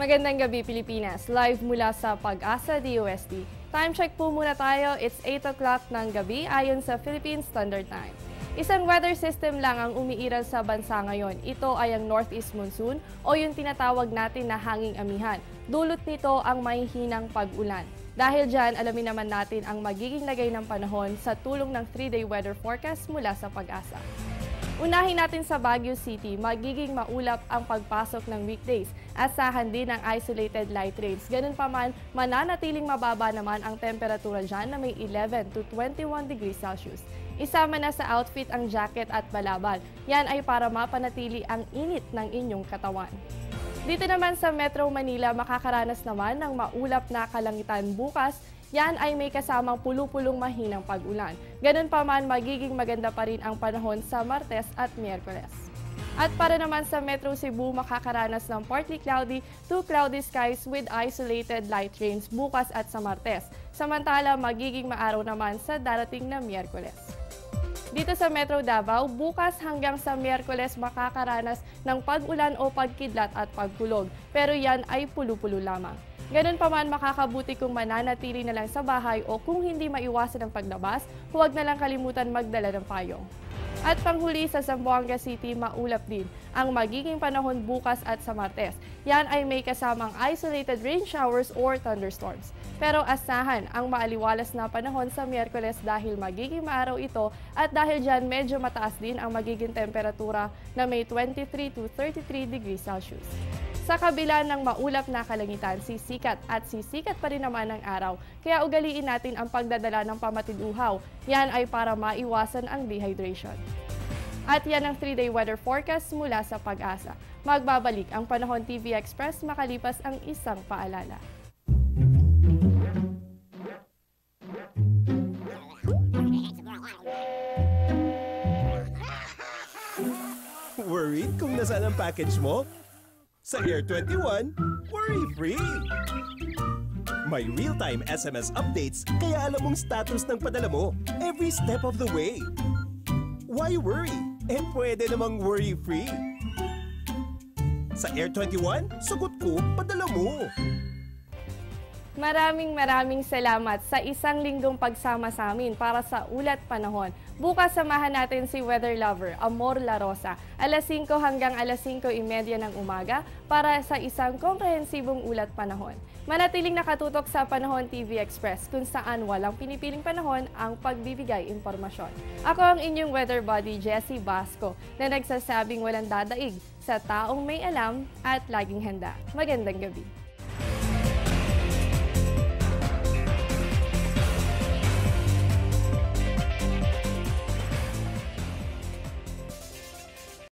Magandang gabi Pilipinas, live mula sa Pag-asa DOST. Time check po muna tayo, it's 8 o'clock ng gabi ayon sa Philippine Standard Time. Isang weather system lang ang umiiral sa bansa ngayon. Ito ay ang Northeast Monsoon o yung tinatawag natin na hanging amihan. Dulot nito ang mahihinang pag-ulan. Dahil dyan, alamin naman natin ang magiging lagay ng panahon sa tulong ng 3-day weather forecast mula sa Pag-asa. Unahin natin sa Baguio City, magiging maulap ang pagpasok ng weekdays. Asahan din ang isolated light rains. Ganun pa man, mananatiling mababa naman ang temperatura dyan na may 11 to 21 degrees Celsius. Isama na sa outfit ang jacket at balabal. Yan ay para mapanatili ang init ng inyong katawan. Dito naman sa Metro Manila, makakaranas naman ng maulap na kalangitan bukas. Yan ay may kasamang pulu-pulong mahinang pag-ulan. Ganun pa man, magiging maganda pa rin ang panahon sa Martes at Miyerkules. At para naman sa Metro Cebu, makakaranas ng partly cloudy to cloudy skies with isolated light rains bukas at sa Martes. Samantala, magiging maaraw naman sa darating na Miyerkules. Dito sa Metro Davao, bukas hanggang sa Miyerkules makakaranas ng pag-ulan o pagkidlat at pagkulog. Pero yan ay pulu-pulo lamang. Ganun pa man, makakabuti kung mananatili na lang sa bahay o kung hindi maiwasan ang paglabas, huwag na lang kalimutan magdala ng payong. At panghuli sa Zamboanga City, maulap din ang magiging panahon bukas at sa Martes. Yan ay may kasamang isolated rain showers or thunderstorms. Pero asahan ang maaliwalas na panahon sa Miyerkules dahil magiging maaraw ito at dahil dyan medyo mataas din ang magiging temperatura na may 23 to 33 degrees Celsius. Sa kabila ng maulap na kalangitan, sisikat pa rin naman ang araw. Kaya ugaliin natin ang pagdadala ng pamatiduhaw. Yan ay para maiwasan ang dehydration. At yan ang 3-day weather forecast mula sa Pag-asa. Magbabalik ang Panahon TV Express makalipas ang isang paalala. Worried kung nasaan ang package mo? Sa Air 21, worry-free! May real-time SMS updates kaya alam mong status ng padala mo every step of the way. Why worry? Pwede namang worry-free. Sa Air 21, sagot ko, padala mo! Maraming salamat sa isang linggong pagsama sa amin para sa Ulat Panahon. Bukas samahan natin si weather lover Amor La Rosa, alas 5 hanggang alas 5:30 ng umaga para sa isang komprehensibong ulat panahon. Manatiling nakatutok sa Panahon TV Express kung saan walang pinipiling panahon ang pagbibigay impormasyon. Ako ang inyong weather buddy Jessie Basco na nagsasabing walang dadaig sa taong may alam at laging handa. Magandang gabi.